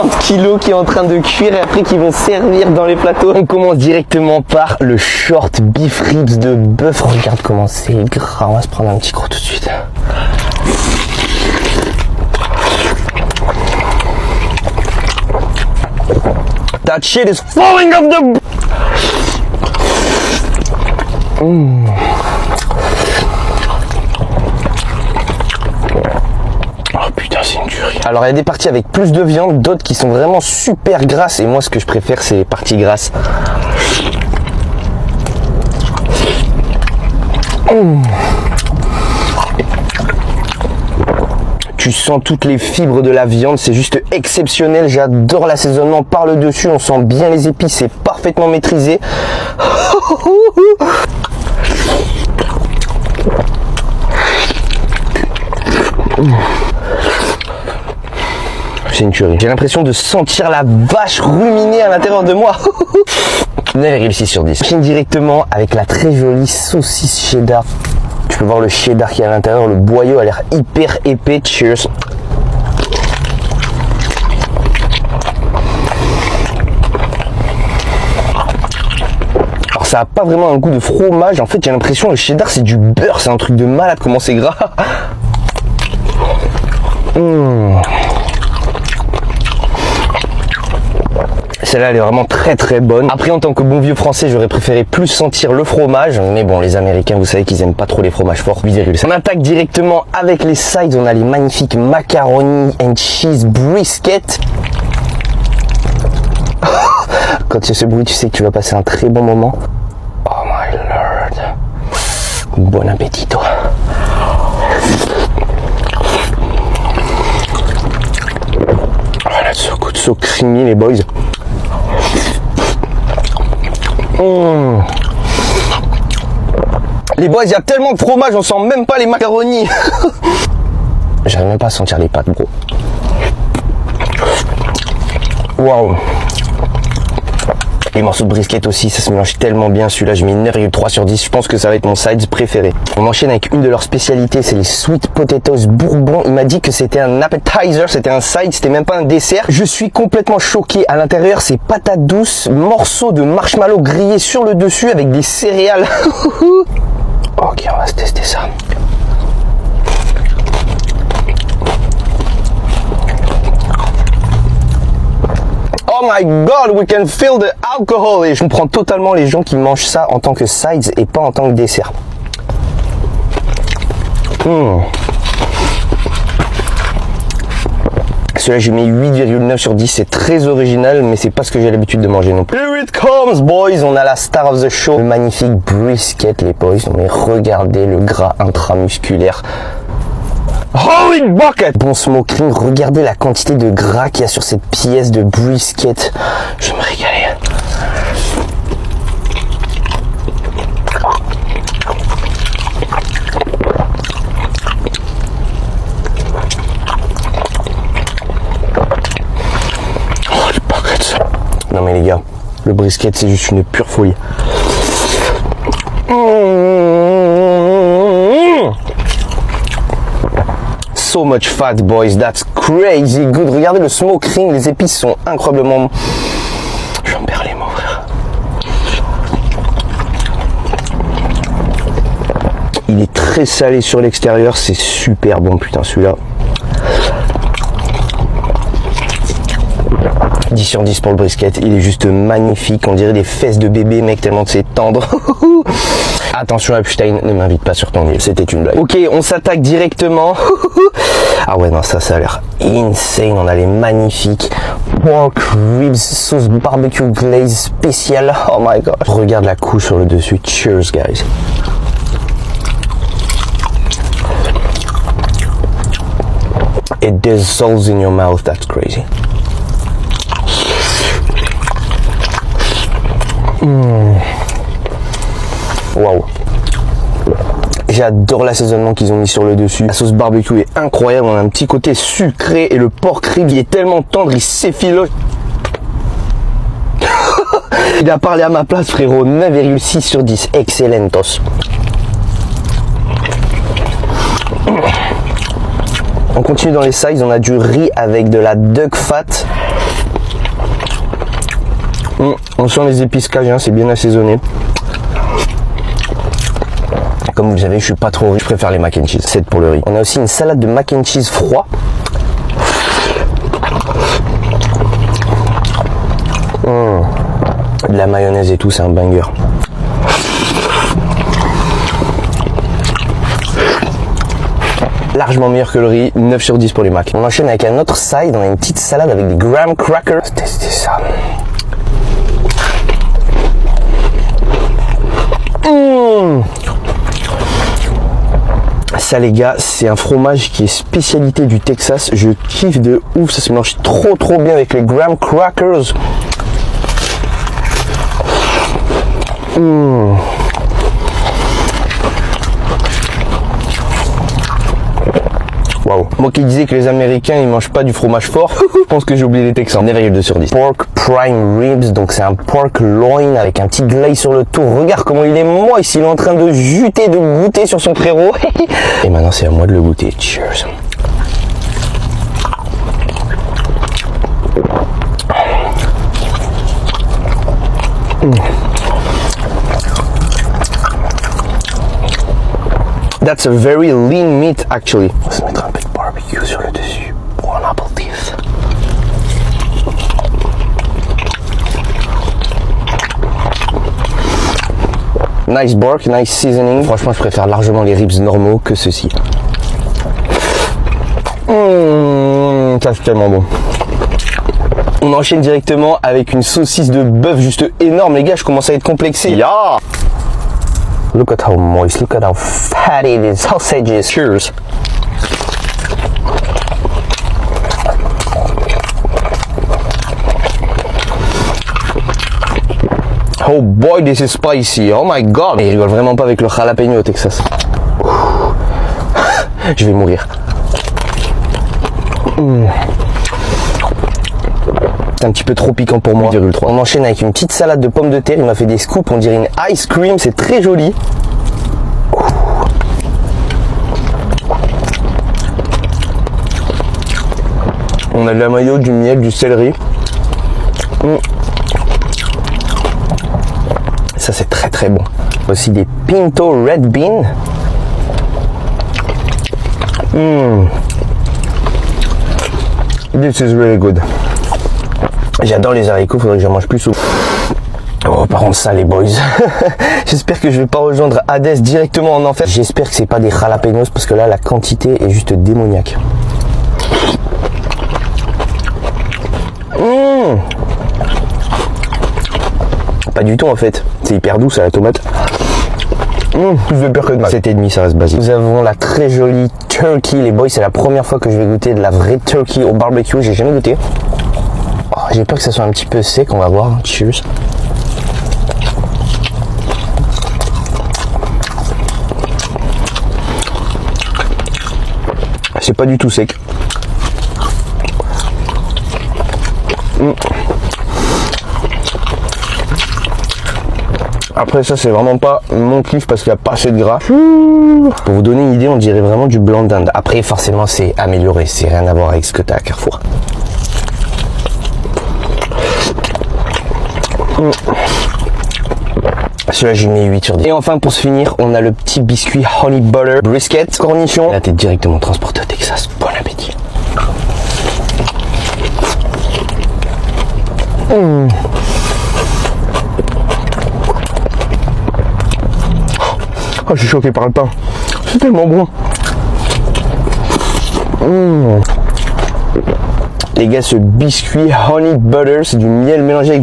50 kilos qui est en train de cuire et après qui vont servir dans les plateaux. On commence directement par le short beef ribs de bœuf. Regarde comment c'est gras. On va se prendre un petit croc tout de suite. That shit is falling off the... Oh putain, c'est une tuerie. Alors il y a des parties avec plus de viande, d'autres qui sont vraiment super grasses. Et moi ce que je préfère c'est les parties grasses. Tu sens toutes les fibres de la viande, c'est juste exceptionnel. J'adore l'assaisonnement par le dessus, on sent bien les épices, c'est parfaitement maîtrisé. C'est une tuerie. J'ai l'impression de sentir la vache ruminer à l'intérieur de moi. 9,6 sur 10. J'enchaîne directement avec la très jolie saucisse cheddar. Tu peux voir le cheddar qui est à l'intérieur, le boyau a l'air hyper épais. Cheers. Alors ça a pas vraiment un goût de fromage, en fait j'ai l'impression que le cheddar c'est du beurre, c'est un truc de malade comment c'est gras. Celle-là elle est vraiment très très bonne. Après en tant que bon vieux français j'aurais préféré plus sentir le fromage. Mais bon les américains vous savez qu'ils aiment pas trop les fromages forts. 8,5. On attaque directement avec les sides. On a les magnifiques macaroni and cheese brisket. Quand il y a ce bruit tu sais que tu vas passer un très bon moment. Oh my lord. Bon appétit toi. Oh là so good, so creamy les boys. Les boys, il y a tellement de fromage, on sent même pas les macaronis. J'arrive même pas à sentir les pâtes, bro. Waouh. Les morceaux de brisket aussi, ça se mélange tellement bien. Celui-là, je mets 9,3 sur 10. Je pense que ça va être mon sides préféré. On enchaîne avec une de leurs spécialités, c'est les sweet potatoes bourbon. Il m'a dit que c'était un appetizer, c'était un side, c'était même pas un dessert. Je suis complètement choqué. À l'intérieur, c'est patates douces, morceaux de marshmallow grillés sur le dessus avec des céréales. Ok, on va se tester ça. Oh my god, we can feel the alcohol. Et je comprends totalement les gens qui mangent ça en tant que sides et pas en tant que dessert. Celui-là, j'ai mis 8,9 sur 10. C'est très original, mais c'est pas ce que j'ai l'habitude de manger non plus. Here it comes, boys. On a la star of the show. Le magnifique brisket, les boys. Mais regardez le gras intramusculaire. Holy bucket! Bon smoking, regardez la quantité de gras qu'il y a sur cette pièce de brisket. Je vais me régaler. Holy bucket! Non mais les gars, le brisket c'est juste une pure folie. So much fat, boys, that's crazy good. Regardez le smoke ring, les épices sont incroyablement... J'en perds les mots, frère. Il est très salé sur l'extérieur, c'est super bon, putain, celui-là. 10 sur 10 pour le brisket, il est juste magnifique, on dirait des fesses de bébé mec tellement c'est tendre. Attention Epstein, ne m'invite pas sur ton île, c'était une blague. Ok, on s'attaque directement. Ah ouais non ça a l'air insane, on a les magnifiques pork ribs sauce barbecue glaze spécial. Oh my god. Regarde la couche sur le dessus, cheers guys. It dissolves in your mouth, that's crazy. Waouh. J'adore l'assaisonnement qu'ils ont mis sur le dessus. La sauce barbecue est incroyable, on a un petit côté sucré et le pork rib il est tellement tendre, il s'effiloche. Il a parlé à ma place frérot, 9,6 sur 10, excellentos. On continue dans les sides, on a du riz avec de la duck fat. On sent les épices cajun, c'est bien assaisonné. Comme vous le savez, je suis pas trop riche, je préfère les mac and cheese. 7 pour le riz. On a aussi une salade de mac and cheese froid. De la mayonnaise et tout, c'est un banger. Largement meilleur que le riz, 9 sur 10 pour les macs. On enchaîne avec un autre side, on a une petite salade avec des graham crackers. Testez ça. Ça les gars, c'est un fromage qui est spécialité du Texas. Je kiffe de ouf, ça se mélange trop bien avec les graham crackers. Wow. Moi qui disais que les Américains ils mangent pas du fromage fort, je pense que j'ai oublié les Texans. 9,2 sur 10. Pork prime ribs, donc c'est un pork loin avec un petit glaze sur le tour. Regarde comment il est moist, il est en train de juter, de goûter sur son frérot. Et maintenant c'est à moi de le goûter. Cheers. That's a very lean meat actually. On va se mettre un peu de barbecue sur le dessus pour un aperitif. Nice bark, nice seasoning. Franchement, je préfère largement les ribs normaux que ceux-ci. Ça c'est tellement bon. On enchaîne directement avec une saucisse de bœuf juste énorme. Les gars, je commence à être complexé. Yeah! Look at how moist, look at how fatty these sausages. Cheers. Oh boy, this is spicy. Oh my god. Ils rigolent vraiment pas avec le jalapeno au Texas. Je vais mourir. C'est un petit peu trop piquant pour moi. 8,3. On enchaîne avec une petite salade de pommes de terre. Il m'a fait des scoops, on dirait une ice cream. C'est très joli. On a de la mayo, du miel, du céleri. Ça c'est très bon. Aussi des pinto red bean. This is really good. J'adore les haricots, faudrait que j'en mange plus souvent. Oh, par contre ça les boys. J'espère que je vais pas rejoindre Hades directement en enfer. J'espère que c'est pas des jalapenos parce que là la quantité est juste démoniaque. Pas du tout en fait. C'est hyper doux ça la tomate. Plus de peur que de mal. 7,5 ça reste basique. Nous avons la très jolie turkey les boys. C'est la première fois que je vais goûter de la vraie turkey au barbecue. J'ai jamais goûté. J'ai peur que ça soit un petit peu sec, on va voir. Cheers. C'est pas du tout sec. Après ça c'est vraiment pas mon kiff parce qu'il n'y a pas assez de gras. Pour vous donner une idée, on dirait vraiment du blanc d'Inde. Après forcément c'est amélioré, c'est rien à voir avec ce que tu as à Carrefour. Celui-là j'ai mis 8 sur 10. Et enfin pour se finir, on a le petit biscuit honey butter brisket cornichon. Là t'es directement transporté au Texas. Bon appétit. Oh, je suis choqué par le pain. C'est tellement bon. Les gars, ce biscuit honey butter, c'est du miel mélangé avec